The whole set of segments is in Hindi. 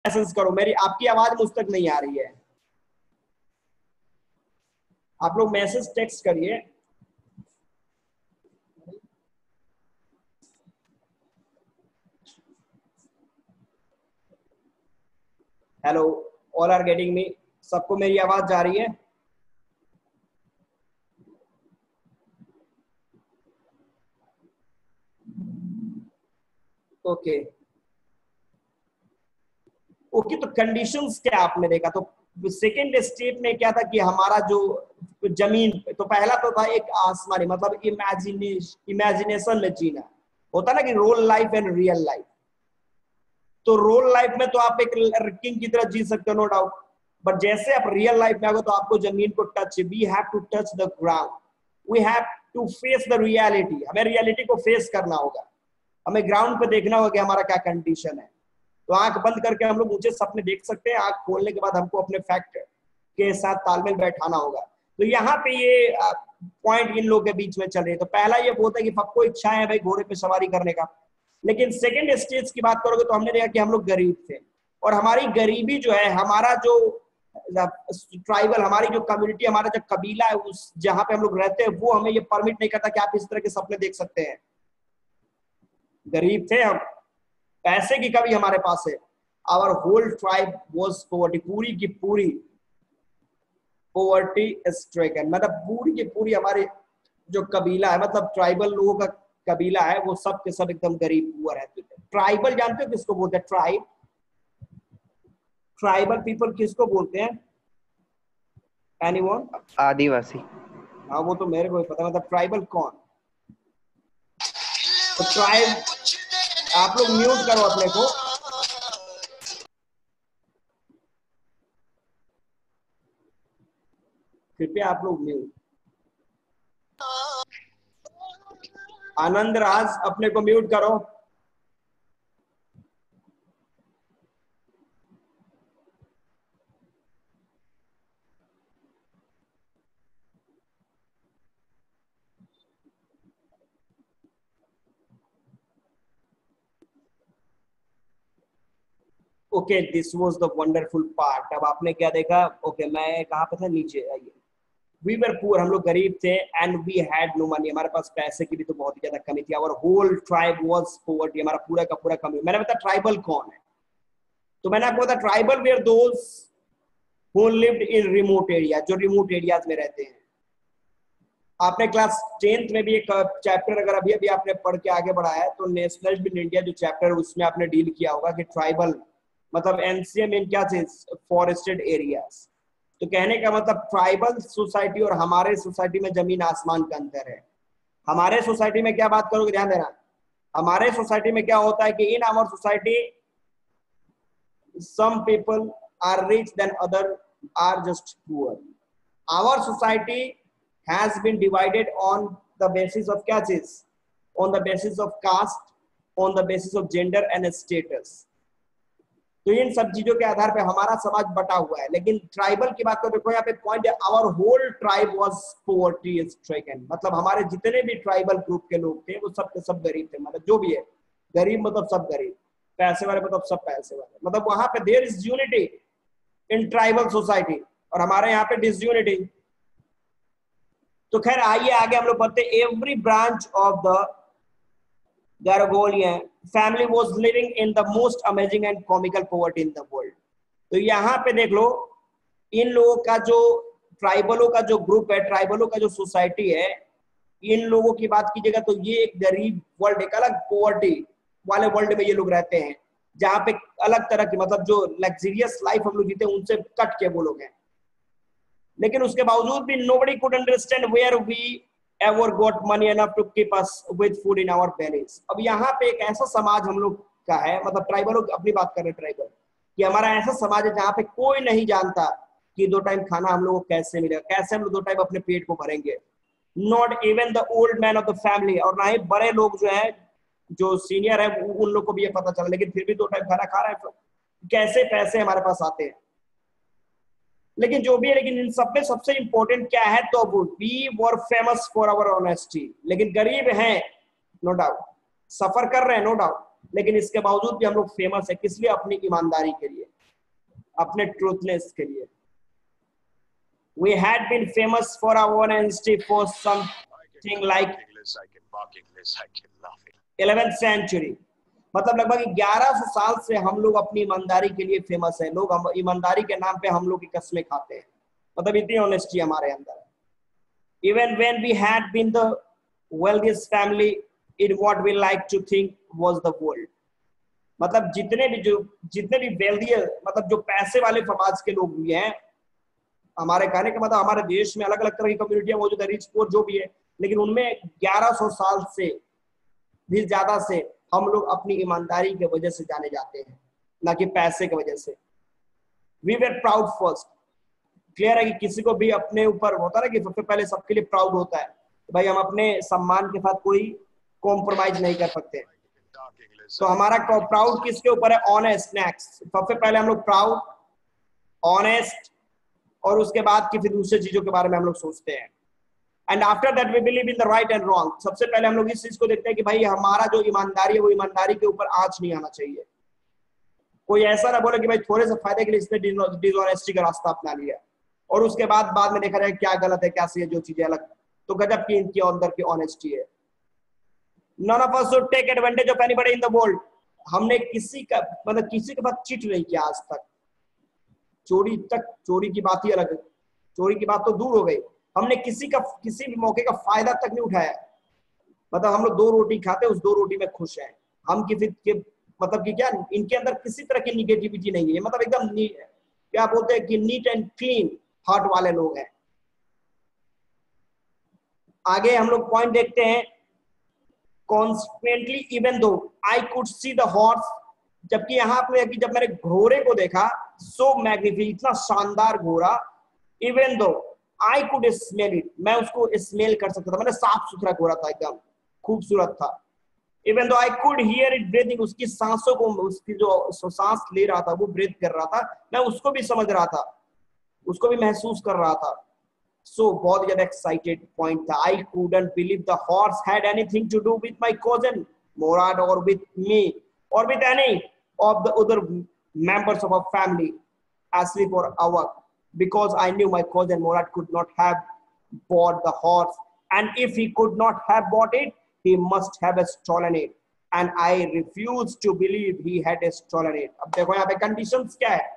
मैसेज करो, मेरी आपकी आवाज मुझ तक नहीं आ रही है, आप लोग मैसेज टेक्स्ट करिए। Hello, all are getting me? सबको मेरी आवाज जा रही है? ओके ओके, तो कंडीशंस क्या आपने देखा? तो सेकेंड स्टेप में क्या था कि हमारा जो जमीन, तो पहला तो था एक आसमानी, मतलब इमेजिनेशन में जीना, होता ना कि role life and real life. तो रोल लाइफ में तो आप एक किंग की तरह जी सकते हो, नो डाउट, बट जैसे आप रियल लाइफ में आओगे तो आपको जमीन को touch, we have to touch the ground, we have to face the reality, हमें रियलिटी को फेस करना होगा, हमें ग्राउंड पे देखना होगा कि हमारा क्या कंडीशन है। तो आंख बंद करके हम लोग ऊंचे सपने देख सकते हैं, आंख खोलने के बाद हमको अपने फैक्ट के साथ तालमेल बैठाना होगा। तो यहाँ पे ये पॉइंट इन लोगों के बीच में चल रही है। तो पहला ये बोलता है कि सबको इच्छा है भाई घोड़े पे सवारी करने का, लेकिन सेकंड स्टेज की बात करोगे तो हमने देखा कि हम लोग गरीब थे, और हमारी गरीबी जो है, हमारा जो ट्राइबल, हमारी जो कम्युनिटी, हमारा जो कबीला है, उस जहां पे हम लोग रहते हैं, वो हमें ये परमिट नहीं करता कि आप इस तरह के सपने देख सकते हैं। गरीब थे हम, पैसे की कमी हमारे पास है। Our whole tribe was poverty, पूरी की पूरी पॉवर्टी स्ट्रिकन, मतलब पूरी की पूरी हमारे जो कबीला है, मतलब ट्राइबल लोगों का कबीला है, वो सब के सब एकदम गरीब हुआ रहते थे। ट्राइबल जानते हो किसको बोलते हैं? ट्राइब, ट्राइबल पीपल किसको बोलते हैं? एनीवन? आदिवासी। हाँ वो तो मेरे को भी पता, मतलब ट्राइबल कौन? तो ट्राइब, आप लोग म्यूट करो अपने को, कृपया आप लोग म्यूट। आनंद राज अपने को म्यूट करो। Okay, this was the wonderful part. अब आपने क्या देखा? ओके मैं कहाँ पे था? नीचे आइए। वी वर पुअर, हम लोग गरीब थे, and we had no money, हमारे पास पैसे की भी तो बहुत ही ज्यादा कमी थी। Our whole tribe was poverty, हमारा पूरा का पूरा कमी। मैंने बताया ट्राइबल कौन है, तो मैंने आपको बताया tribal were those who lived in remote area, जो रिमोट एरियाज में रहते हैं। आपने क्लास 10th में भी एक चैप्टर, अगर अभी अभी आपने पढ़ के आगे बढ़ाया है, तो नेशनलिज्म इन इंडिया जो चैप्टर, उसमें आपने डील किया होगा कि ट्राइबल मतलब एनसीएम इन क्या चीज, फॉरेस्टेड एरियाज। तो कहने का मतलब ट्राइबल सोसाइटी और हमारे सोसाइटी में जमीन आसमान का अंतर है। हमारे सोसाइटी में क्या बात करोगे, ध्यान देना, हमारे सोसाइटी में क्या होता है कि in our society some people are rich than other are just poor. Our society has been divided on the basis of क्या चीज, on the basis of caste, on the basis of gender and status. तो इन सब चीजों के आधार पे हमारा समाज बटा हुआ है। लेकिन ट्राइबल की बात करो, देखो यहाँ पे पॉइंट है, our whole tribe was poverty stricken, मतलब हमारे जितने भी ट्राइबल ग्रुप के लोग थे वो सब के सब गरीब थे, मतलब जो भी है गरीब मतलब सब गरीब, पैसे वाले मतलब सब पैसे वाले, मतलब वहां पे there is unity in tribal society, और हमारे यहाँ पे डिसयूनिटी। तो खैर आइए आगे हम लोग बढ़ते। Every branch of the Gargolian family was living in the most amazing and comical poverty in the world. तो यहाँ पे देख लो, इन लोगों का जो ट्राइबलों का जो ग्रुप है, ट्राइबलों का जो सोसाइटी है, इन लोगों की बात कीजिएगा तो ये एक गरीब वर्ल्ड, एक अलग पॉवर्टी वाले वर्ल्ड में ये लोग रहते हैं, जहाँ पे अलग तरह की, मतलब जो लग्जरियस लाइफ हम लोग जीते हैं उनसे कट के वो लोग हैं। लेकिन उसके बावजूद भी nobody could understand where we ever got money enough to keep us with food in our bellies. अब यहाँ पे एक ऐसा समाज हम लोग का है, मतलब ट्राइबलों अपनी बात कर रहे हैं ट्राइबल, कि हमारा ऐसा समाज है जहाँ पे कोई नहीं जानता कि 2 टाइम खाना हम लोग को कैसे मिलेगा, कैसे हम लोग 2 टाइम अपने पेट को भरेंगे। Not even the old man of the family, और ना ही बड़े लोग जो है, जो सीनियर है, उन लोग को भी ये पता चला, लेकिन फिर भी 2 टाइम खाना खा रहे हैं, कैसे पैसे हमारे पास आते हैं। लेकिन जो भी है, लेकिन इन सब में सबसे इंपॉर्टेंट क्या है, तो we were famous for our honesty. लेकिन गरीब हैं नो डाउट, सफर कर रहे हैं नो डाउट, लेकिन इसके बावजूद भी हम लोग फेमस है, किस लिए? अपनी ईमानदारी के लिए। अपने ट्रूथनेस के लिए। We had been famous for our honesty for something like 11th century, मतलब लगभग 1100 साल से हम लोग अपनी ईमानदारी के लिए फेमस है। लोग हम ईमानदारी के नाम पे हम लोग की कसमें खाते हैं, मतलब इतनी ऑनेस्टी हमारे अंदर है। Even when we had been the wealthiest family in what we like to think was the world, मतलब जितने भी वेल्दी, मतलब जो पैसे वाले समाज के लोग भी हैं, हमारे कहने का मतलब हमारे देश में अलग अलग तरह की कम्युनिटियां मौजूद है, रिच पोर जो भी है, लेकिन उनमें 1100 साल से भी ज्यादा से हम लोग अपनी ईमानदारी की वजह से जाने जाते हैं, ना कि पैसे की वजह से। We were proud first. Clear है कि किसी को भी अपने ऊपर होता है ना कि सबसे पहले सबके लिए प्राउड होता है, भाई हम अपने सम्मान के साथ कोई कॉम्प्रोमाइज नहीं कर सकते। तो हमारा प्राउड किसके ऊपर है? ऑनेस्ट। नेक्स्ट, सबसे पहले हम लोग प्राउड, ऑनेस्ट, और उसके बाद की फिर दूसरी चीजों के बारे में हम लोग सोचते हैं। And after that we believe in the right and wrong. सबसे पहले हम लोग इस चीज को देखते हैं कि भाई हमारा जो ईमानदारी है वो ईमानदारी के ऊपर आंच नहीं आना चाहिए। कोई ऐसा ना बोले कि भाई थोड़े से फायदे के लिए इसने डिसऑनेस्टी का रास्ता अपना लिया, और उसके बाद में देखा जाए क्या गलत है क्या सही है, जो चीजें अलग, तो गजब की इनकी अंदर की ऑनेस्टी है। None of us should take advantage of anybody in the world। हमने किसी का मतलब किसी के साथ चीट नहीं किया आज तक। चोरी की बात ही अलग है, चोरी की बात तो दूर हो गई। हमने किसी भी मौके का फायदा तक नहीं उठाया। मतलब हम लोग 2 रोटी खाते हैं, उस 2 रोटी में खुश हैं। हम किसी के मतलब कि क्या इनके अंदर किसी तरह की निगेटिविटी नहीं है, मतलब एकदम क्या बोलते हैं कि नीट एंड क्लीन हार्ट वाले लोग हैं। आगे हम लोग पॉइंट देखते हैं। Consequently, even though I could see the horse, जबकि यहाँ पे कि जब मैंने घोड़े को देखा, so magnificent, इतना शानदार घोड़ा, even though I could smell it, मैं उसको स्मेल कर सकता था, मैंने साफ सुथरा घोड़ा था, एकदम खूबसूरत था। Even though I could hear it breathing, उसकी सांसों को, उसकी जो सांस ले रहा था वो ब्रीथ कर रहा था, मैं उसको भी समझ रहा था, उसको भी महसूस कर रहा था। So बहुत ज्यादा excited point था। I couldn't believe the horse had anything to do with my cousin Morad, or with me, or with any of the other members of our family, asleep or awake, because I knew my cousin Morad could not have bought the horse, and if he could not have bought it, he must have stolen it, and I refused to believe he had stolen it। अब देखो यहाँ पे conditions क्या है।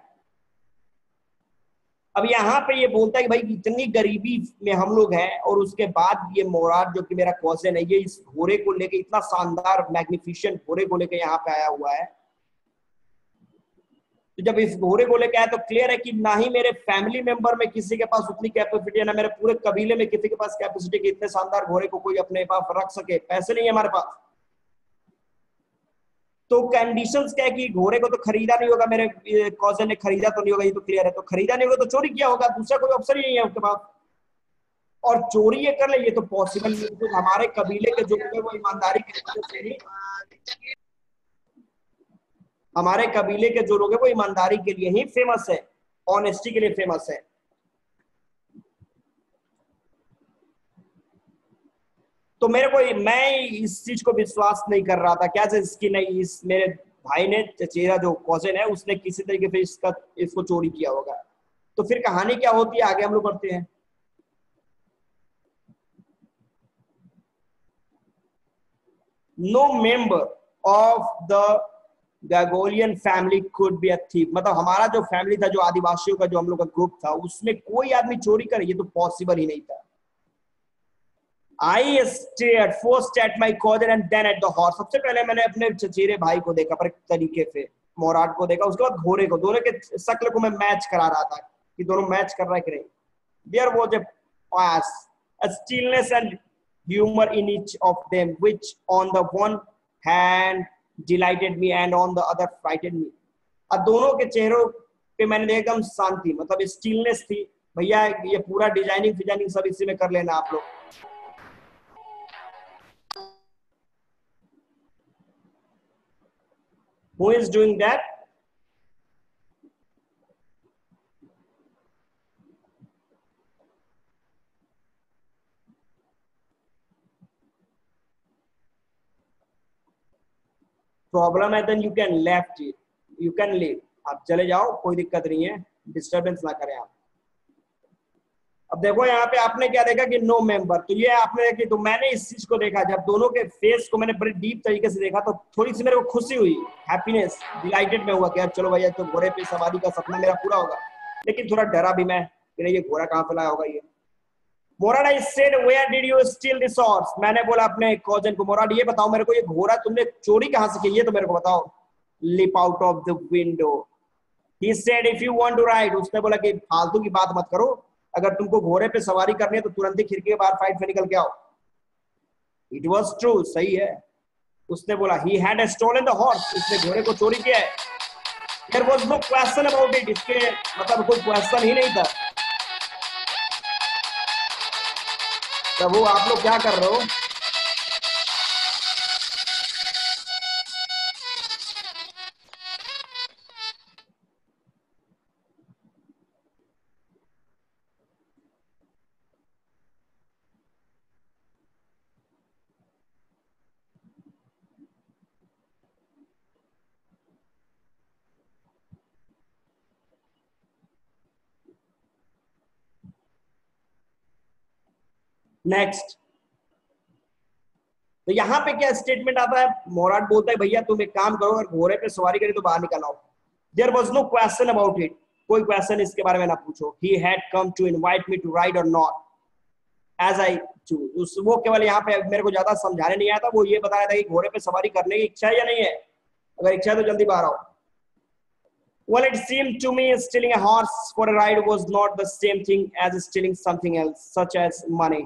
अब यहाँ पे ये बोलता है कि भाई इतनी गरीबी में हम लोग हैं, और उसके बाद ये मोराद जो कि मेरा कॉजन है, ये इस घोड़े को लेके, इतना शानदार मैग्निफिशिएंट घोड़े को लेके यहाँ पे आया हुआ है। तो जब इस घोड़े को लेके आया तो क्लियर है कि ना ही मेरे फैमिली मेंबर में किसी के पास उतनी कैपेसिटी है, ना मेरे पूरे कबीले में किसी के पास कैपेसिटी कि इतने शानदार घोड़े को कोई अपने पास रख सके। पैसे नहीं है हमारे पास। तो कंडीशंस क्या है कि घोड़े को तो खरीदा नहीं होगा, मेरे कॉजन ने खरीदा तो नहीं होगा, ये तो क्लियर है। तो खरीदा नहीं होगा तो चोरी किया होगा, दूसरा कोई ऑप्शन ही नहीं है उसके पास। और चोरी ये कर ले ये तो पॉसिबल नहीं, तो हमारे कबीले के जो लोग हैं वो ईमानदारी की वजह से ही, हमारे कबीले के जो लोग हैं वो ईमानदारी के लिए ही फेमस है, ऑनेस्टी के लिए फेमस है। तो मैं इस चीज को विश्वास नहीं कर रहा था क्या इसकी नहीं, इस मेरे भाई ने, चचेरा जो कॉजन है, उसने किसी तरीके से इसको चोरी किया होगा। तो फिर कहानी क्या होती है आगे हम लोग बढ़ते हैं। No member of the Gagolian family could be a thief। मतलब हमारा जो फैमिली था, जो आदिवासियों का जो हम लोग का ग्रुप था, उसमें कोई आदमी चोरी करे ये तो पॉसिबल ही नहीं था। I stared first at my cousin and then at the horse। सबसे पहले मैंने अपने चचेरे भाई को देखा, पर एक तरीके से मोराट को देखा, उसके बाद घोड़े को। दोनों के शक्ल को मैं मैच करा रहा था कि दोनों मैच कर रहा है कि नहीं। There was a pass, a stillness and humor in each of them, which on the one hand delighted me and on the other frightened me। अब दोनों के चेहरों पे मैंने एकदम शांति, मतलब स्टिलनेस थी। भैया ये पूरा डिजाइनिंग फिजाइनिंग सब इसी में कर लेना आप लोग। Who is doing that? Problem है, then you can left it, you can leave। आप चले जाओ, कोई दिक्कत नहीं है, डिस्टर्बेंस ना करें आप। अब देखो यहाँ पे आपने क्या देखा कि नो मेंबर, तो ये आपने देखी, तो मैंने इस चीज को देखा, जब दोनों के फेस को मैंने बड़े डीप तरीके से देखा तो थोड़ी सी मेरे को खुशी हुई, हैप्पीनेस, डिलाइटेड में हुआ कि यार चलो भैया तो घोड़े पे सवारी का सपना मेरा पूरा होगा। लेकिन थोड़ा डरा भी मैं कि नहीं ये घोड़ा कहाँ पे लाया होगा ये। Morad I said where did you steal this horse, मैंने बोला अपने कॉजन को, मोराड ये बताओ मेरे को ये घोड़ा तुमने चोरी कहाँ से की, ये तो मेरे को बताओ। Leap out of the window, he said if you want to ride, उसने बोला कि फालतू की बात मत करो, अगर तुमको घोड़े पे सवारी करनी है तो तुरंत ही खिड़की के बाहर फाइट में निकल के आओ। इट वॉज ट्रू, सही है। उसने बोला he had stolen the horse, उसने घोड़े को चोरी किया है। There was no question about it, इसके मतलब कोई क्वेश्चन ही नहीं था। प्रभु आप लोग क्या कर रहे हो? नेक्स्ट, तो यहाँ पे क्या स्टेटमेंट आता है, मोराट बोलता है भैया तुम एक काम करो, अगर घोड़े पे सवारी करी तो बाहर निकल आओ। There was no question about it, कोई क्वेश्चन इसके बारे में ना पूछो। He had come to invite me to ride और नॉट एज आई चूज, वो केवल यहाँ पे मेरे को ज्यादा समझाने नहीं आया था, वो ये बता रहा था कि घोड़े पे सवारी करने की इच्छा है या नहीं है, अगर इच्छा है तो जल्दी बाहर आओ। Well, it seemed to me stealing a horse for a ride was not the same thing as stealing something else, such as money.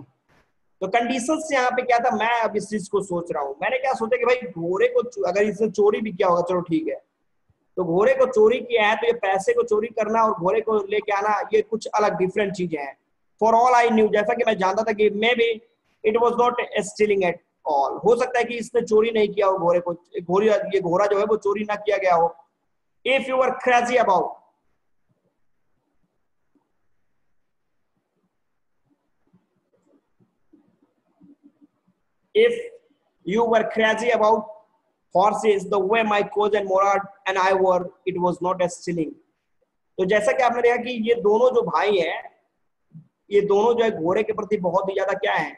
तो कंडीशंस यहाँ पे क्या था, मैं अब इस चीज को सोच रहा हूँ, मैंने क्या सोचा कि भाई घोड़े को अगर इसने चोरी भी किया होगा, चलो ठीक है, तो घोड़े को चोरी किया है तो ये पैसे को चोरी करना और घोड़े को लेके आना ये कुछ अलग डिफरेंट चीजें हैं। फॉर ऑल आई न्यू, जैसा कि मैं जानता था कि may be it was not stealing at all, हो सकता है कि इसने चोरी नहीं किया हो घोड़े को, ये घोड़ा जो है वो चोरी ना किया गया हो। If you were crazy about, if you were crazy about horses the way my cousin Morad and I were, it was not a stealing. तो जैसा कि आपने देखा कि ये दोनों जो भाई हैं, ये दोनों जो है घोड़े के प्रति बहुत ही ज्यादा क्या है,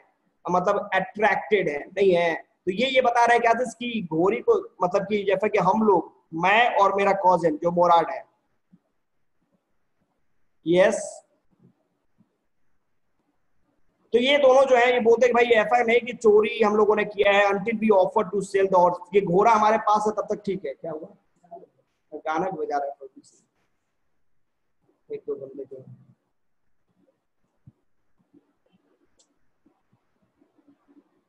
मतलब अट्रैक्टेड है नहीं है। तो ये बता रहा है क्या कि घोड़ी को, मतलब कि जैसा कि हम लोग, मैं और मेरा कॉजन जो मोराड है, यस, तो ये दोनों जो है ये बोलते हैं कि भाई ऐसा नहीं कि चोरी हम लोगों ने किया है, until we offer to sell the horse, ये घोड़ा हमारे पास है तब तक ठीक है। क्या हुआ, गाना बजा रहा है एक दो बंदे जो,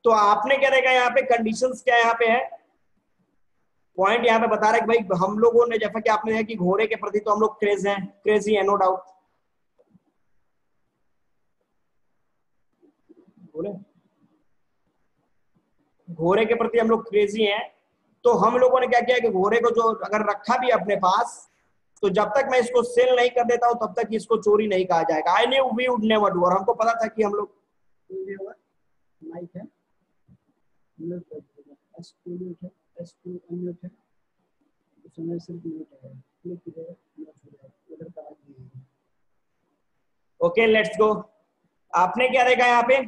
तो आपने क्या देखा यहाँ पे, कंडीशंस क्या यहाँ पे है, पॉइंट यहाँ पे बता रहा है कि भाई हम लोगों ने, जैसा कि आपने देखा कि घोड़े के प्रति तो हम लोग क्रेजी है नो डाउट, घोड़े के प्रति हम लोग क्रेजी हैं। तो हम लोगों ने क्या किया कि घोड़े को जो अगर रखा भी अपने पास, तो जब तक मैं इसको सेल नहीं कर देता हूं तब तक इसको चोरी नहीं कहा जाएगा। I knew we would never do, और हमको पता था कि हम लोग, माइक है, ओके लेट्स गो। आपने क्या देखा यहाँ पे,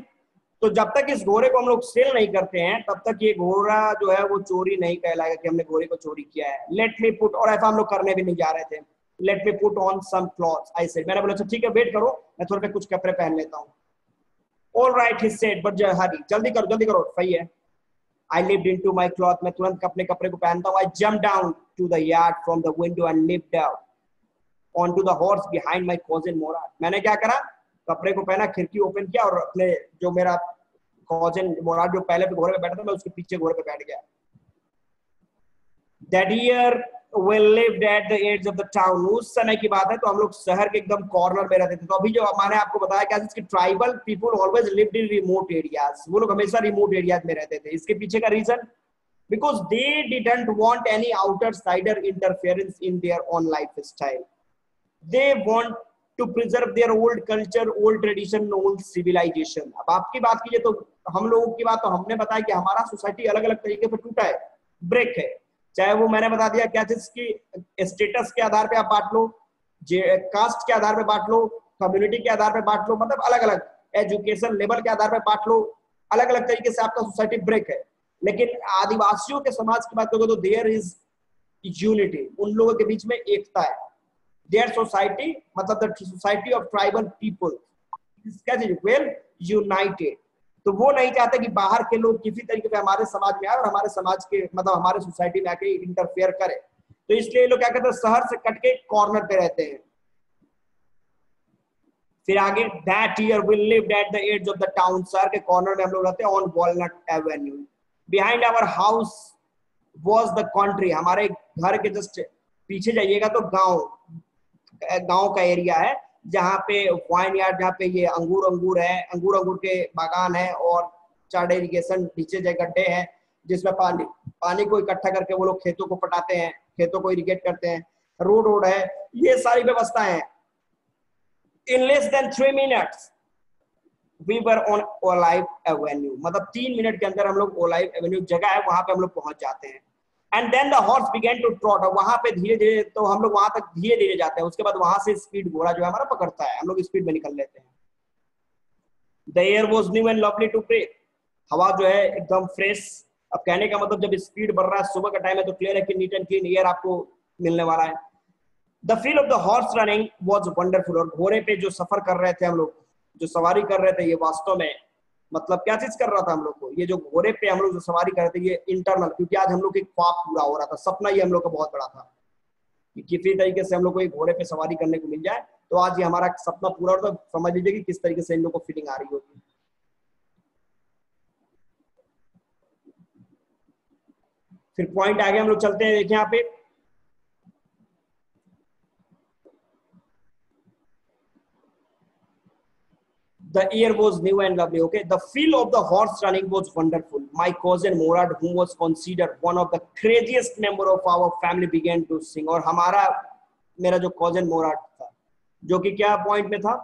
तो जब तक इस घोड़े को हम लोग सेल नहीं करते हैं तब तक ये घोड़ा जो है वो चोरी नहीं कहलाएगा कि हमने घोड़े को चोरी किया है। लेट मी पुट, और ऐसा हम लोग करने भी नहीं जा रहे थे। Let me put on some clothes, I said, मैंने बोला अच्छा ठीक है वेट करो, मैं थोड़े पे कुछ कपड़े पहन लेता हूँ। All right he said, but hurry, जल्दी करो, सही है। I leaped into my cloth, मैं तुरंत अपने कपड़े को पहनता हूँ। I jumped down to the yard from the window and leaped out onto the horse behind my cousin Morad. मैंने क्या करा, कपड़े को पहना, खिड़की ओपन किया और अपने जो मेरा कॉजन मोराड जो पहले पे घोड़े पे बैठा था, मैं उसके पीछे घोड़े पे बैठ गया। That year we lived at the edge of the town. उस समय की बात है, तो हम लोग शहर के एकदम कॉर्नर में रहते थे। तो अभी जो मैंने आपको बताया क्या, इसके tribal people always lived in remote areas, वो लोग हमेशा रिमोट एरियाज में रहते थे। इसके पीछे का reason, because they didn't want any outsider interference in their own lifestyle. They want to preserve their old culture, old tradition, old civilisation. अब आपकी बात कीजिए तो हम लोगों की बात, तो हमने बताया कि हमारा सोसाइटी अलग अलग तरीके से टूटा है, ब्रेक है। चाहे वो मैंने बता दिया क्या चीज की स्टेटस के आधार पे आप बांट लो, कास्ट के आधार पे बांट लो, कम्युनिटी के आधार पे बांट लो, मतलब अलग अलग एजुकेशन लेवल के आधार पे बांट लो, अलग अलग तरीके से आपका सोसाइटी ब्रेक है। लेकिन आदिवासियों के समाज की बात करोगे तो देयर इज यूनिटी, उन लोगों के बीच में एकता है। देयर सोसाइटी मतलब the society of tribal people is well United. तो वो नहीं चाहते कि बाहर के लोग किसी तरीके से हमारे समाज में आए और हमारे समाज के मतलब हमारे सोसाइटी में आके इंटरफेयर करे। तो इसलिए लोग क्या करते हैं, शहर से कट के कॉर्नर पे रहते हैं। फिर आगे that year we lived at the edge of the town, शहर के कॉर्नर में हम लोग रहते हैं, on Walnut Avenue. Behind our house was the country, हमारे घर के जस्ट पीछे जाइएगा तो गांव का एरिया है, जहाँ पे वाइन यार्ड, जहाँ पे ये अंगूर है, अंगूर के बागान है, और चार्ड इरिगेशन नीचे जो गड्ढे हैं जिसमें पानी को इकट्ठा करके वो लोग खेतों को पटाते हैं, खेतों को इरिगेट करते हैं, रोड है, ये सारी व्यवस्थाएं हैं। In less than 3 minutes we were on olive avenue, मतलब 3 मिनट के अंदर हम लोग ओलाइव एवेन्यू जगह है वहां पे हम लोग पहुंच जाते हैं। And then the horse began to trot, वहां पे धीरे धीरे तो हम लोग वहां तक धीरे धीरे जाते हैं, उसके बाद वहां से स्पीड घोड़ा जो है हमारा पकड़ता है, हम लोग स्पीड में निकल लेते हैं। The air was new and lovely to breathe, हवा जो है एकदम फ्रेश। अब कहने का मतलब जब स्पीड बढ़ रहा है, सुबह का टाइम है, तो क्लियर है कि नीट एंड क्लीन एयर आपको मिलने वाला है। The feel of the horse running was wonderful, और घोड़े पे जो सफर कर रहे थे हम लोग, जो सवारी कर रहे थे, ये वास्तव में मतलब क्या चीज कर रहा था हम लोग को, ये जो घोड़े पे हम लोग जो सवारी कर रहे थे, ये इंटरनल, क्योंकि आज हम लोग एक ख्वाब पूरा हो रहा था, सपना ये हम लोग का बहुत बड़ा था कि किसी तरीके से हम लोग को एक घोड़े पे सवारी करने को मिल जाए। तो आज ये हमारा सपना पूरा हो, तो समझ लीजिए कि किस तरीके से इन लोग को फीलिंग आ रही होगी। फिर पॉइंट आगे हम लोग चलते हैं, देखिए यहाँ पे the air was new and lovely. Okay, the feel of the horse running was wonderful. My cousin Morad, who was considered one of the craziest member of our family, began to sing. और हमारा मेरा जो cousin मोराड था, जो कि क्या पॉइंट में था,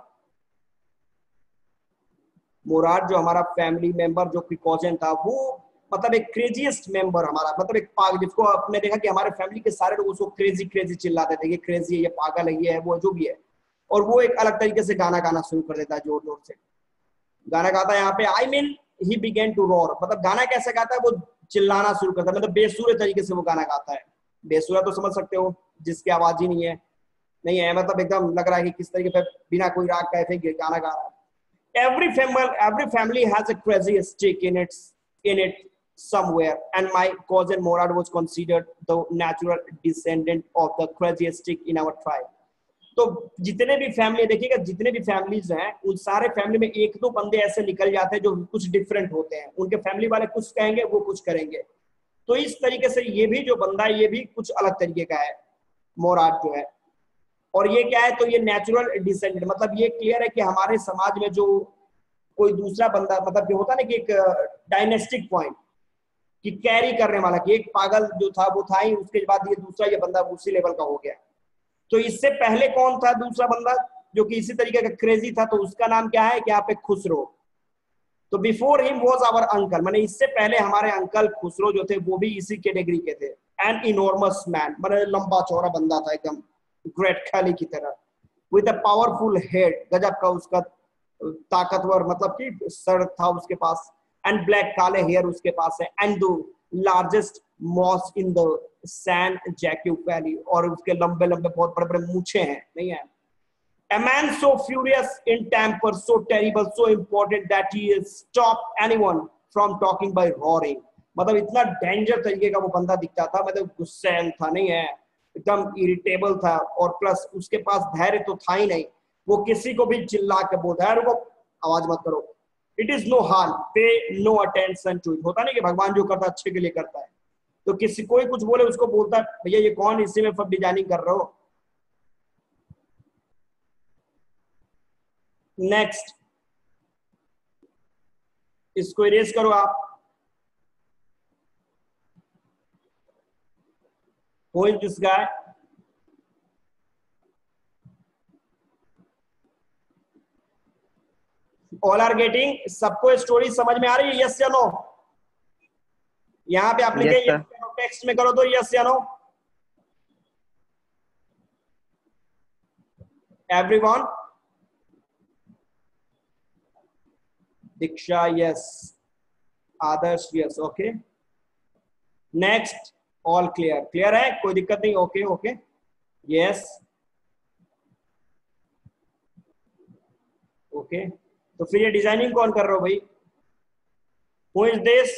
मोराड जो हमारा फैमिली मेंबर जो कि cousin था, वो मतलब एक क्रेजीएस्ट मेंबर हमारा, मतलब एक पागल, जिसको आपने देखा कि हमारे फैमिली के सारे लोग उसको क्रेजी क्रेजी चिल्लाते थे, ये क्रेजी है, ये पागल है, ये है, वो जो भी है। और वो एक अलग तरीके से गाना गाना शुरू कर देता है, जोर जोर से गाना गाता है। यहाँ पे I mean he began to roar, मतलब गाना कैसे गाता है, वो चिल्लाना शुरू करता है, मतलब बेसुरे तरीके से वो गाना गाता है। बेसुरा तो समझ सकते हो, जिसकी आवाज ही नहीं है, मतलब एकदम लग रहा है कि किस तरीके से बिना कोई राग का ऐसे गाना गा रहा है। Every family has a crazy stick in it somewhere, and my cousin Morad was considered the natural descendant of the crazy stick in our tribe. तो जितने भी फैमिली देखिएगा, जितने भी फैमिलीज हैं, उन सारे फैमिली में एक दो बंदे ऐसे निकल जाते हैं जो कुछ डिफरेंट होते हैं, उनके फैमिली वाले कुछ कहेंगे, वो कुछ करेंगे। तो इस तरीके से ये भी जो बंदा है, ये भी कुछ अलग तरीके का है, मोराद जो है। और ये क्या है, तो ये नेचुरल डिसेंडेंट, मतलब ये क्लियर है कि हमारे समाज में जो कोई दूसरा बंदा, मतलब जो होता है ना कि एक डायनेस्टिक पॉइंट कि कैरी करने वाला, कि एक पागल जो था वो था ही, उसके बाद ये दूसरा ये बंदा उसी लेवल का हो गया। तो इससे पहले कौन था दूसरा बंदा जो कि इसी तरीके का क्रेजी था, तो उसका नाम क्या है कि यहाँ पे खुसरो। तो before him was our uncle, माने इससे पहले हमारे अंकल खुसरो जो थे वो भी इसी कैटेगरी के थे। एन इनॉर्मस मैन, माने लंबा चौड़ा बंदा था एकदम ग्रेट खैली की तरह, विद अ पावरफुल हेड, गजब का उसका ताकतवर मतलब कि सर था उसके पास, एंड ब्लैक काले हेयर उसके पास है, and the largest moss in the San Joaquin valley, और उसके लंबे लंबे बहुत बड़े बड़े मूछे हैं, नहीं है। A man so furious in temper, so terrible, so important that he stopped anyone from talking by roaring. मतलब इतना डेंजर तरीके का वो बंदा दिखता था, मतलब गुस्सैल था, नहीं है, एकदम इरिटेबल था, और प्लस उसके पास धैर्य तो था ही नहीं। वो किसी को भी चिल्ला के बोलता है, रुको आवाज मत करो, इट इज नो हार्म, पे नो अटेंशन टू इट। होता नहीं कि भगवान जो करता है अच्छे के लिए करता है, तो किसी कोई कुछ बोले उसको बोलता है, भैया ये कौन इसी में सब डिजाइनिंग कर रहे हो। नेक्स्ट, इसको इरेज करो आप। Who is this guy? All are getting, सबको स्टोरी समझ में आ रही है, यस या नो? यहाँ पे आप लिखे टेक्स्ट में करो तो यस या no, everyone. Diksha yes, Adarsh yes, okay. Next, all clear, clear है, कोई दिक्कत नहीं, ओके ओके यस ओके। तो फिर ये डिजाइनिंग कौन कर रहे हो भाई? Who is this?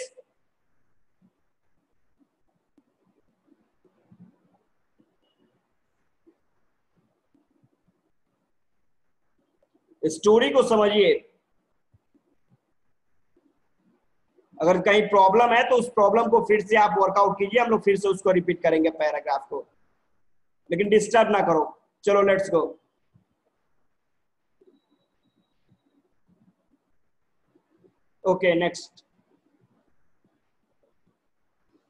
स्टोरी को समझिए, अगर कहीं प्रॉब्लम है तो उस प्रॉब्लम को फिर से आप वर्कआउट कीजिए, हम लोग फिर से उसको रिपीट करेंगे पैराग्राफ को, लेकिन डिस्टर्ब ना करो। चलो let's go. Okay next.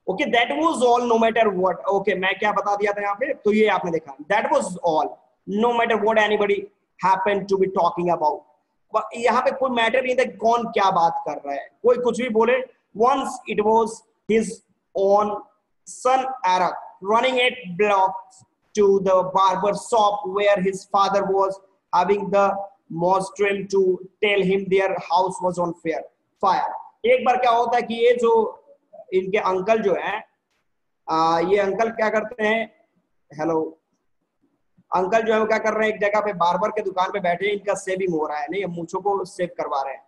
Okay that was all no matter what. Okay मैं क्या बता दिया था यहाँ पे, तो ये आपने देखा, that was all no matter what anybody happened to be talking about. यहाँ पे कोई मैटर नहीं था कौन क्या बात कर रहा है, कोई कुछ भी बोले। Once it was his own son Arak running 8 blocks to the barber shop where his father was having the nostrum to tell him their house was on fire। एक बार क्या होता है कि ये जो इनके अंकल जो है, ये अंकल क्या करते हैं, हेलो, अंकल जो है वो क्या कर रहे हैं, एक जगह पे बार्बर के दुकान पे बैठे, इनका सेविंग हो रहा है, नहीं मूंछों को सेव करवा रहे हैं।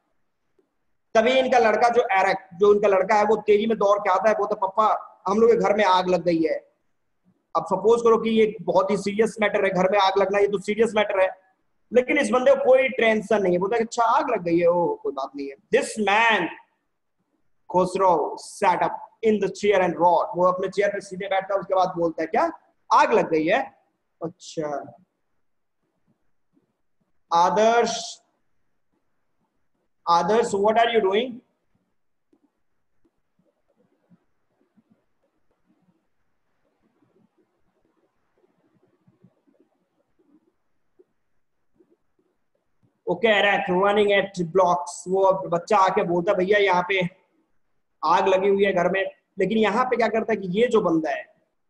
तभी इनका लड़का जो एरक, जो इनका लड़का है, वो तेजी में दौड़ के आता है, बोलता पापा हम लोग के घर में आग लग गई है। अब सपोज करो कि ये बहुत ही सीरियस मैटर है, घर में आग लगना ये तो सीरियस मैटर है, लेकिन इस बंदे को कोई टेंशन नहीं है, बोलता है अच्छा आग लग गई है, ओ कोई बात नहीं है। This man Khusro sat up in the chair and roared। वो अपने चेयर पे सीधे बैठता है, उसके बाद बोलता है क्या आग लग गई है? अच्छा Adarsh, Adarsh what are you doing? Okay Arak running eight blocks. वो बच्चा आके बोलता भैया यहाँ पे आग लगी हुई है घर में, लेकिन यहाँ पे क्या करता है कि ये जो बंदा है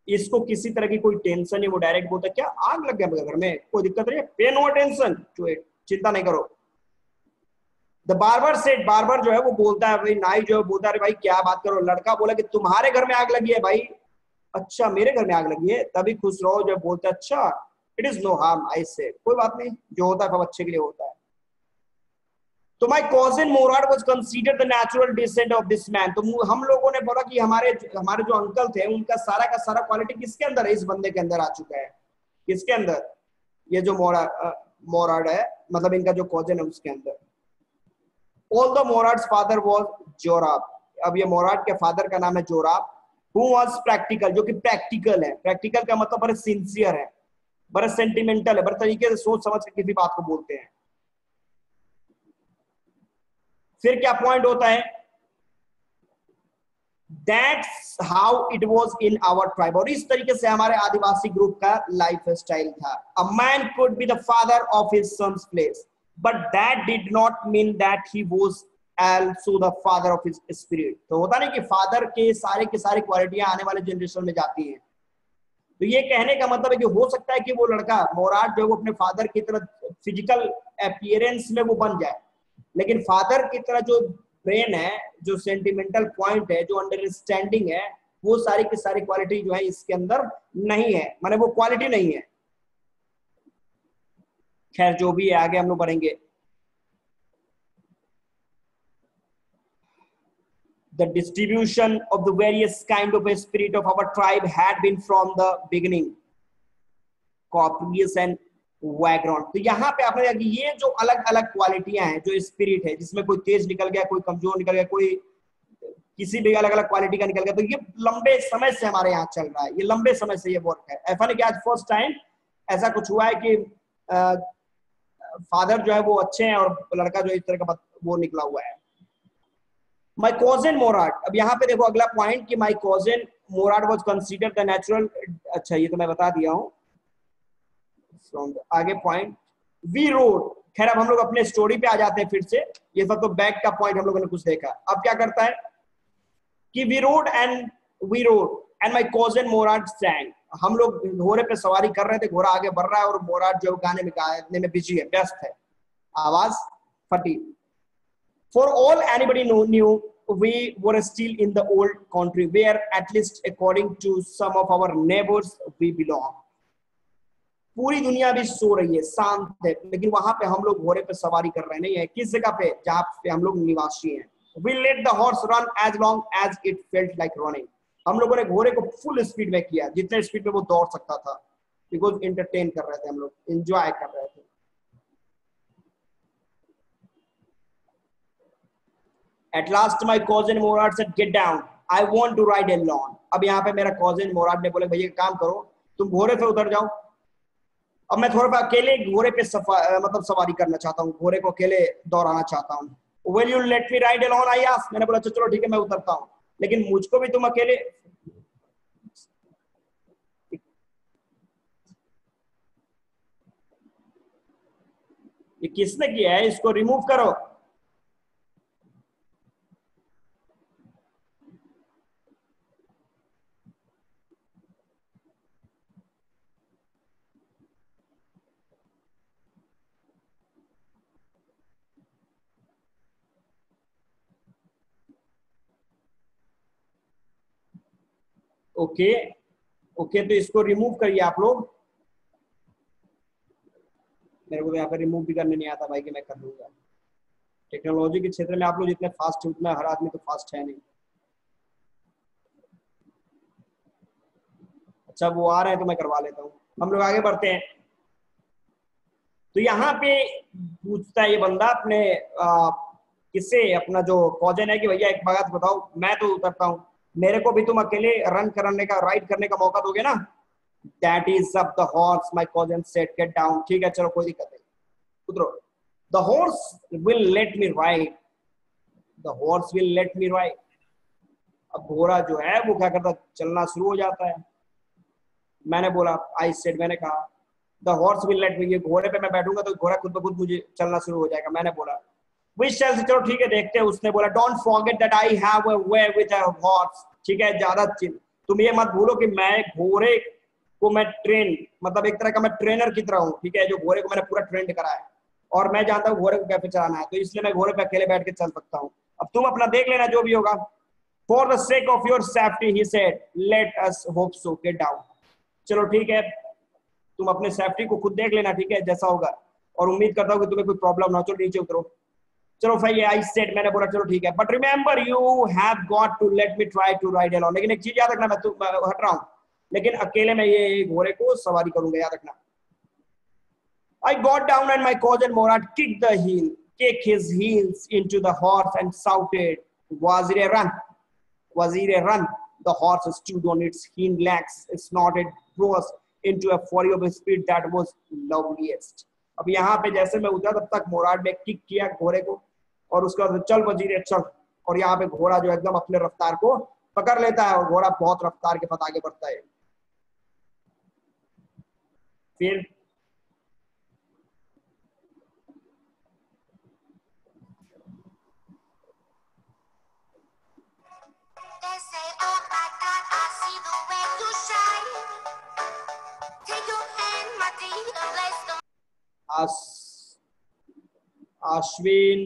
इसको किसी तरह की कोई टेंशन नहीं, वो डायरेक्ट बोलता है क्या आग लग गया घर में, कोई दिक्कत नहीं है, पे नो टेंशन, चिंता नहीं करो। द बार्बर सेड, बार्बर जो है वो बोलता है, भाई नाई जो है बोलता है, भाई क्या बात करो, लड़का बोला कि तुम्हारे घर में आग लगी है भाई, अच्छा मेरे घर में आग लगी है। तभी खुसरो जो बोलता है अच्छा इट इज नो हार्म, आई से कोई बात नहीं, जो होता है सब अच्छे के लिए होता है। तो my cousin Morad was considered the natural descendant of this man. तो हम लोगों ने बोला कि हमारे जो अंकल थे उनका सारा का सारा क्वालिटी किसके अंदर है, इस बंदे के अंदर आ चुका है। किसके अंदर? ये जो मोराड है, मतलब इनका जो कॉजिन है उसके अंदर। Although Morad's father was Zorab. अब ये मोराड के फादर का नाम है जोराब। हु वाज प्रैक्टिकल, जो कि प्रैक्टिकल है। प्रैक्टिकल का मतलब बड़े सिंसियर है, बड़े सेंटिमेंटल है, बड़े तरीके से सोच समझ के किसी बात को बोलते हैं। फिर क्या पॉइंट होता है, that's how it was in our tribe. और इस तरीके से हमारे आदिवासी ग्रुप का लाइफ स्टाइल था। A man could be the father of his son's place, but that did not mean that he was also the father of his spirit. तो होता नहीं कि फादर के सारी क्वालिटियां आने वाले जनरेशन में जाती हैं। तो ये कहने का मतलब है कि हो सकता है कि वो लड़का मोराड जो है वो अपने फादर की तरह फिजिकल अपीयरेंस में वो बन जाए, लेकिन फादर की तरह जो ब्रेन है, जो सेंटिमेंटल पॉइंट है, जो अंडरस्टैंडिंग है, वो सारी की सारी क्वालिटी जो है इसके अंदर नहीं है, माने वो क्वालिटी नहीं है। खैर जो भी है आगे हम लोग बढ़ेंगे। The distribution of the various kind of a spirit of our tribe had been from the beginning copious and background. तो यहाँ पे आपने देखा कि ये जो अलग अलग क्वालिटियां हैं, जो स्पिरिट है, जिसमें कोई तेज निकल गया, कोई कमजोर निकल गया, कोई किसी भी अलग अलग क्वालिटी का निकल गया, तो ये लंबे समय से हमारे यहाँ चल रहा है, ये लंबे समय से ये वर्क है। ऐसा नहीं कि आज फर्स्ट टाइम ऐसा कुछ हुआ है कि फादर जो है वो अच्छे हैं और लड़का जो इस तरह का वो निकला हुआ है। माई कॉजिन मोराड, अब यहाँ पे देखो अगला पॉइंट कि माई कॉजिन मोराड वॉज कंसिडर्ड द नेचुरल। अच्छा ये तो मैं बता दिया हूँ। आगे पॉइंट वी रोड। खैर अब हम लोग अपने स्टोरी पे आ जाते हैं फिर से। ये सब तो बैक का पॉइंट हम लोगों ने कुछ देखा। अब क्या करता है कि we rode and my cousin Mourad sang. हम लोग घोड़े पे सवारी कर रहे थे, घोड़ा आगे बढ़ रहा है और मोराट जो गाने में गाने में बिजी है, व्यस्त है, आवाज फटी. For all anybody knew, we were still in the old country where at least according to some of our neighbors we belong. पूरी दुनिया भी सो रही है, शांत है, लेकिन वहां पे हम लोग घोड़े पे सवारी कर रहे नहीं है. किस जगह पे? जहां पे हम लोग निवासी हैं. We let the horse run as long as it felt like running. हम लोगों ने घोड़े को फुल स्पीड में किया, जितने स्पीड में वो दौड़ सकता था, बिकॉज एंटरटेन कर रहे थे, हम लोग एंजॉय कर रहे थे. At last my cousin Morad said, "Get down. I want to ride alone." अब यहाँ पे मेरा cousin Morad ने बोले, भैया काम करो, तुम घोड़े पे उतर जाओ, अब मैं थोड़ा अकेले घोड़े पे मतलब सवारी करना चाहता हूँ, घोड़े को अकेले दौड़ाना चाहता हूँ. Will you let me ride alone? I asked. मैंने बोला चलो ठीक है मैं उतरता हूँ, लेकिन मुझको भी तुम अकेले. ये किसने किया है? इसको रिमूव करो. ओके ओके, तो इसको रिमूव करिए आप लोग. मेरे को यहाँ पे रिमूव भी करने नहीं आता भाई, कि मैं कर लूंगा. टेक्नोलॉजी के क्षेत्र में आप लोग जितने फास्ट है उतना हर आदमी तो फास्ट है नहीं. अच्छा वो आ रहे हैं तो मैं करवा लेता हूँ. हम लोग आगे बढ़ते हैं. तो यहाँ पे पूछता है ये बंदा अपने किससे, अपना जो कॉजन है, कि भैया एक बात बताओ, मैं तो उतरता हूँ, मेरे को भी तुम अकेले रन करने का, राइड करने का मौका दोगे ना? That is up the horse, my cousin said. Get down. ठीक है चलो कोई दिक्कत नहीं, उतरो. The horse will let me ride. The horse will let me ride. अब घोड़ा जो है वो क्या करता, चलना शुरू हो जाता है. मैंने बोला, I said, मैंने कहा, The horse will let me, ये घोड़े पे मैं बैठूंगा तो घोड़ा खुद ब खुद मुझे चलना शुरू हो जाएगा. मैंने बोला, Which shall, चलो ठीक है देखते हैं. उसने बोला, Don't forget that I have a way with a horse. ठीक है, ज्यादा तुम ये मत भूलो कि मैं घोड़े को मैं ट्रेन, मतलब एक तरह का मैं ट्रेनर की तरह हूँ. ठीक है, जो घोड़े को मैंने पूरा ट्रेंड करा है और मैं जानता हूँ घोड़े को कैसे चलाना है, तो इसलिए मैं घोड़े पे अकेले बैठ के चल सकता हूँ. अब तुम अपना देख लेना जो भी होगा. For the sake of your safety, he said, let us hope so. Get down. चलो ठीक है, तुम अपने सेफ्टी को खुद देख लेना, ठीक है, जैसा होगा, और उम्मीद करता हूँ कि तुम्हें कोई प्रॉब्लम ना हो. चलो नीचे उतरो. चलो भाई, I said, मैंने बोला चलो ठीक है, but remember you have got to let me try to ride alone. लेकिन एक चीज याद रखना, मैं हट रहा हूँ, लेकिन अकेले मैं ये घोड़े को सवारी करूंगा, याद रखना. I got down and my cousin Morad kicked his heels into the horse and shouted, Wazir run, Wazir run. The horse stood on its hind legs, snorted, rose into a fury of speed that was loveliest. अब यहाँ पे जैसे मैं उतरा तब तक मोराड ने किक किया घोड़े को, और उसके बाद चल वजीर चल, और यहाँ पे घोड़ा जो एकदम अपने रफ्तार को पकड़ लेता है, और घोड़ा बहुत रफ्तार के साथ आगे बढ़ता है. फिर Ashwin,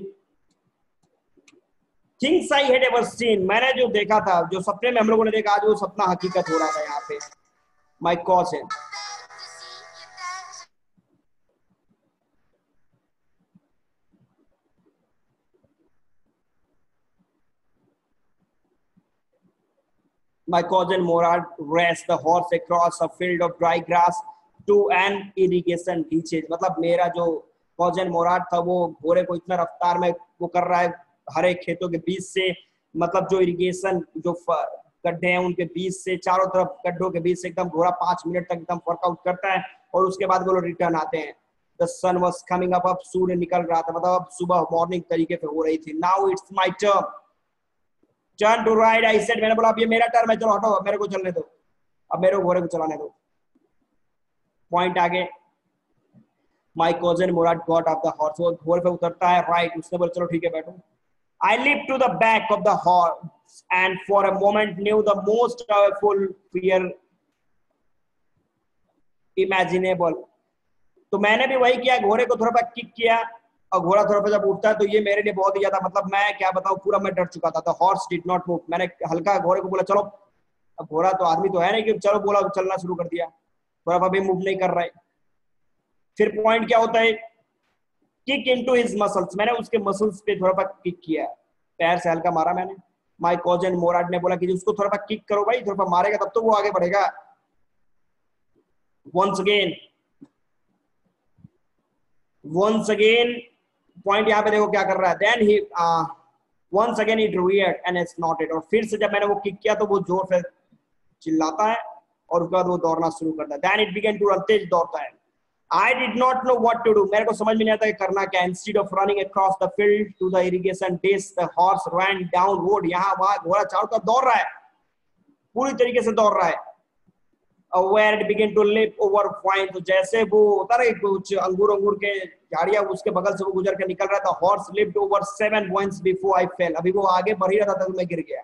things I had ever seen, मैंने जो देखा था, जो सपने में हम लोगों ने देखा, आज वो सपना हकीकत हो रहा था यहाँ पे. My cousin, my cousin Morad raced the horse across a field of dry grass to an irrigation ditch. मतलब मेरा जो cousin Morad था वो घोड़े को इतना रफ्तार में वो कर रहा है हरे खेतों के बीच से, मतलब जो इरिगेशन जो गड्ढे हैं उनके बीच से, चारों तरफ गड्ढों के बीच से एकदम घोड़ा 5 मिनट तक एकदम वर्कआउट करता है, और उसके बाद वो लोग रिटर्न आते हैं. The sun was coming up, अब सूर्य निकल रहा था, मतलब अब सुबह मॉर्निंग तरीके से हो रही थी. Now it's my turn to ride, I said. मैंने बोला अब ये मेरा टर्न है, चलो हटो, अब मेरे को चलने दो, अब मेरे को घोड़े को चलाने दो. पॉइंट आगे. My cousin Morad got off the horse, वो घोड़े पे उतरता है, राइट. उसने बोला चलो ठीक है बैठो. I leaped to the back of the and for a moment knew the most powerful fear imaginable. तो मैंने भी वही किया, घोड़े को थोड़ा सा किक किया और घोड़ा थोड़ा सा जब उठता है तो ये मेरे लिए बहुत ही ज्यादा, मतलब मैं क्या बताऊं, पूरा मैं डर चुका था। तो हॉर्स डिड नॉट मूव। मैंने हल्का घोड़े को बोला चलो, अब घोड़ा तो आदमी तो है नहीं कि चलो बोला चलना शुरू कर दिया, थोड़ा सा भी मूव नहीं कर रहा है। फिर पॉइंट क्या होता है, किक इनटू हिज मसल्स, मैंने उसके मसल्स पे थोड़ा सा किक किया, पैर से हल्का मारा मैंने। माय कॉजन मोराड ने बोला कि उसको थोड़ा सा किक करो भाई, थोड़ा सा मारेगा तब तो वो आगे बढ़ेगा। once again पॉइंट यहाँ पे देखो क्या कर रहा है, then he once again he reared and snorted, और फिर से जब मैंने वो किक किया तो वो जोर से चिल्लाता है और उसके बाद वो दौड़ना शुरू करता है। then it began to run, तेज दौड़ता है। I did not know what to do, मेरे को समझ में नहीं आता कि करना क्या। instead of running across the field to the irrigation ditch the horse ran down road, यहाँ वहां घोड़ा चारों तरफ दौड़ रहा है, पूरी तरीके से दौड़ रहा है। where it began to leap over vine, तो जैसे वो होता है कुछ अंगूर के झाड़ियां उसके बगल से वो गुजर के निकल रहा था। Horse leaped over 7 points before I fell, अभी वो आगे बढ़ ही रहा था तो मैं गिर गया।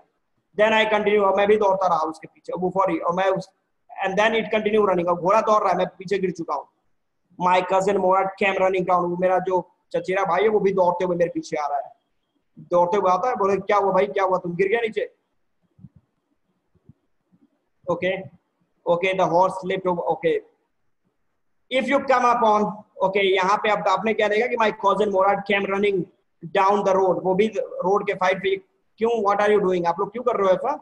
then I continue, और मैं भी दौड़ता रहा उसके पीछे, वो सॉरी, और मैं and then it continue running, और घोड़ा दौड़ रहा है, मैं पीछे गिर चुका हूँ। my cousin Morad came running down, मेरा जो चचेरा भाई है वो भी दौड़ते हुए मेरे पीछे आ रहा है। दौड़ते हुए आता है, बोले क्या हुआ भाई, क्या हुआ, तुम गिर गया नीचे? okay the horse leaped over, okay if you come upon, okay यहाँ पे अब आपने क्या देखा कि my cousin Morad came running down the road, वो भी रोड के साइड पे। क्यों, what are you doing, आप लोग क्यों कर रहे हो ऐसा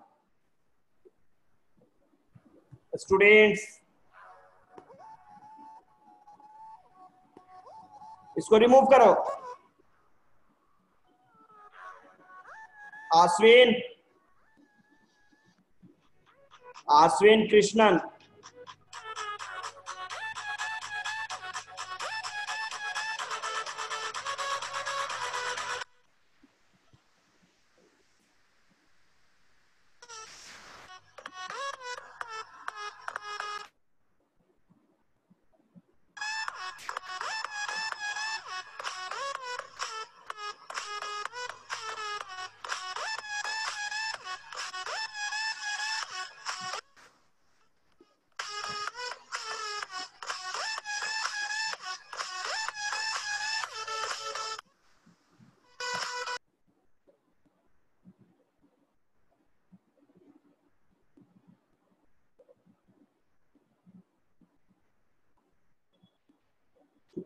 स्टूडेंट्स? इसको रिमूव करो। आश्विन कृष्णन,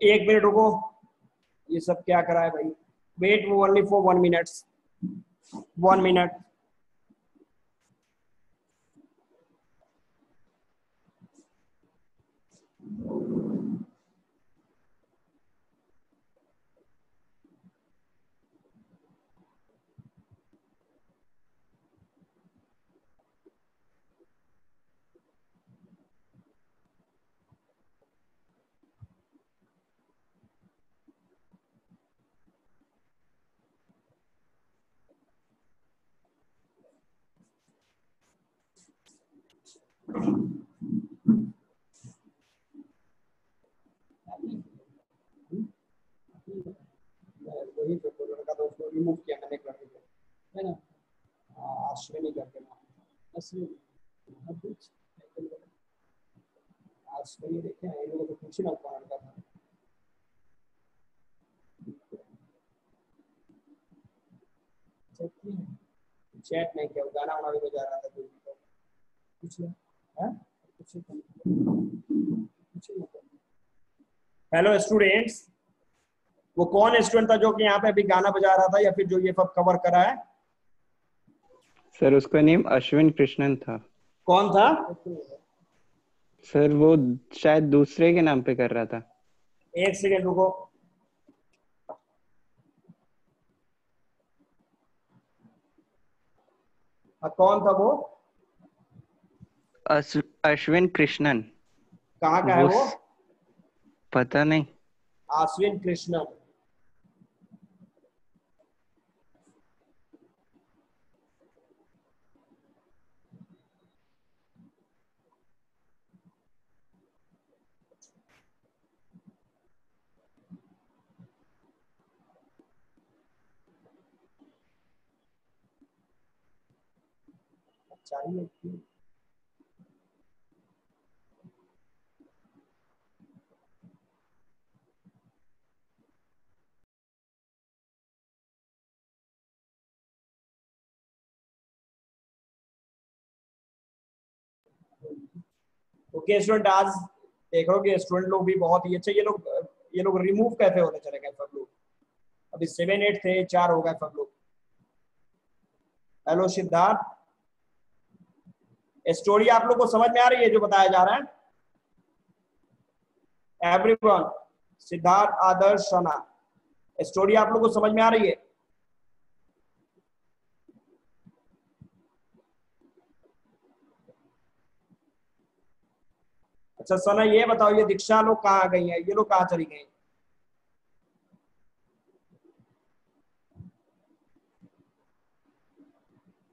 एक मिनट रुको, ये सब क्या करा है भाई, wait only for 1 minute, 1 minute. वही तो लड़का तो उसको रिमूव किया मैंने एक लड़के को, है ना, अश्विनी करके नाम, अश्विनी, अश्विनी देखे हैं, इन लोगों को पूछना कौन लड़का था। चैट नहीं किया, गाना वाना भी बजा रहा था कोई तो कुछ है कुछ। हेलो स्टूडेंट्स, वो कौन स्टूडेंट था जो कि यहाँ पे अभी गाना बजा रहा था या फिर जो ये सब कवर करा है? सर उसका नेम अश्विन कृष्णन था। कौन था सर? वो शायद दूसरे के नाम पे कर रहा था। एक सेकेंड रुको, कौन था वो? अश्विन कृष्णन। कहाँ का है वो? पता नहीं। अश्विन कृष्णन, 4 ही है। ओके स्टूडेंट, आज देख रहे हो कि स्टूडेंट लोग भी बहुत ही अच्छे, ये लोग रिमूव कैसे होते चले गए सब लोग। अभी 7 8 थे, 4 हो गए सब लोग। हेलो सिद्धार्थ, स्टोरी आप लोग को समझ में आ रही है जो बताया जा रहा है? एवरीवन, सिद्धार्थ, आदर्श, सना, स्टोरी आप लोग को समझ में आ रही है? अच्छा सना, ये बताओ, ये दीक्षा लोग कहाँ गई हैं? ये लोग कहाँ चली गई?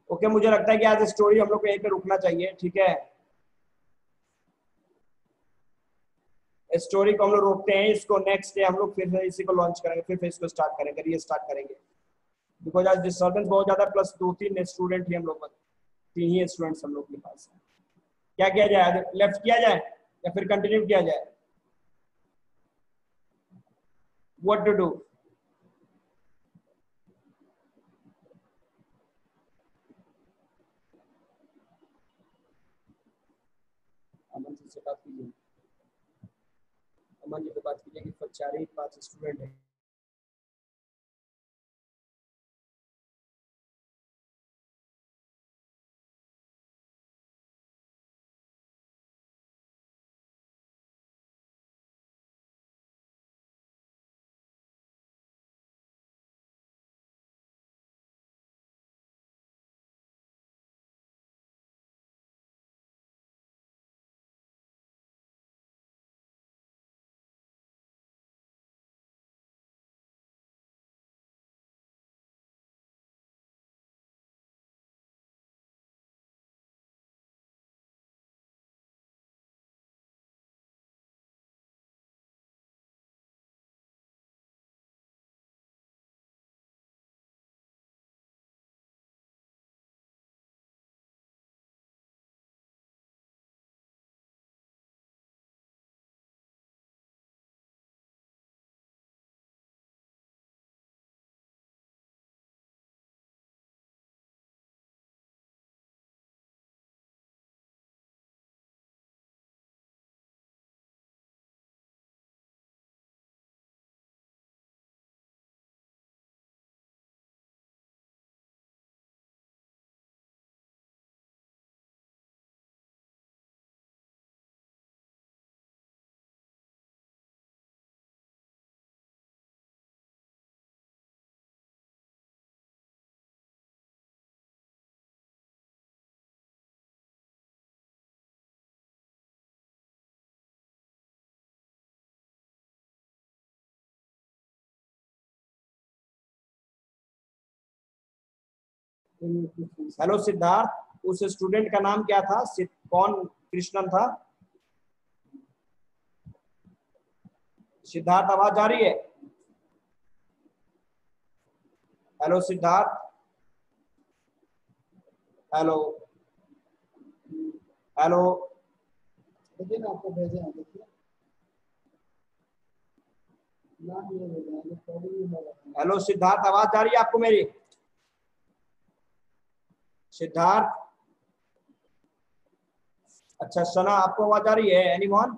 ओके, मुझे लगता है कि आज स्टोरी हम लोग को यहीं पे रुकना चाहिए, ठीक है? स्टोरी को हम लोग रोकते हैं, इसको नेक्स्ट डे हम लोग फिर से इसी को लॉन्च करेंगे, फिर इसको स्टार्ट करेंगे, रीस्टार्ट करेंगे। बिकॉज आज डिस्टर्बेंस बहुत ज्यादा, प्लस 2 3 स्टूडेंट ही हम लोग, 3 ही स्टूडेंट्स हम लोग के पास है। क्या किया जाए, लेफ्ट किया जाए या फिर कंटिन्यू किया जाए? What to do? Aman ji से बात कीजिए, अमन जी से बात कीजिए कि 4 ही 5 स्टूडेंट है। हेलो सिद्धार्थ, उस स्टूडेंट का नाम क्या था? कौन कृष्णन था? सिद्धार्थ, आवाज आ रही है? हेलो सिद्धार्थ, हेलो हेलो, देखिए ना, आपको भेजे हैं, देखिए हेलो सिद्धार्थ, आवाज आ रही है आपको मेरी? सिद्धार्थ, अच्छा सना, आपको आवाज आ रही है? एनीवन?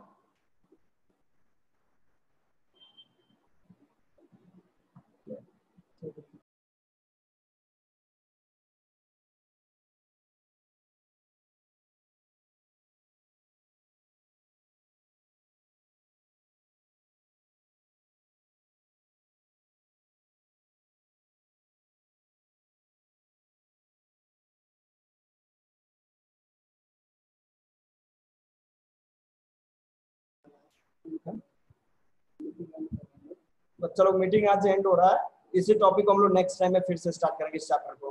चलो, मीटिंग आज एंड हो रहा है, इसी टॉपिक को हम लोग नेक्स्ट टाइम में फिर से स्टार्ट करेंगे इस चैप्टर को।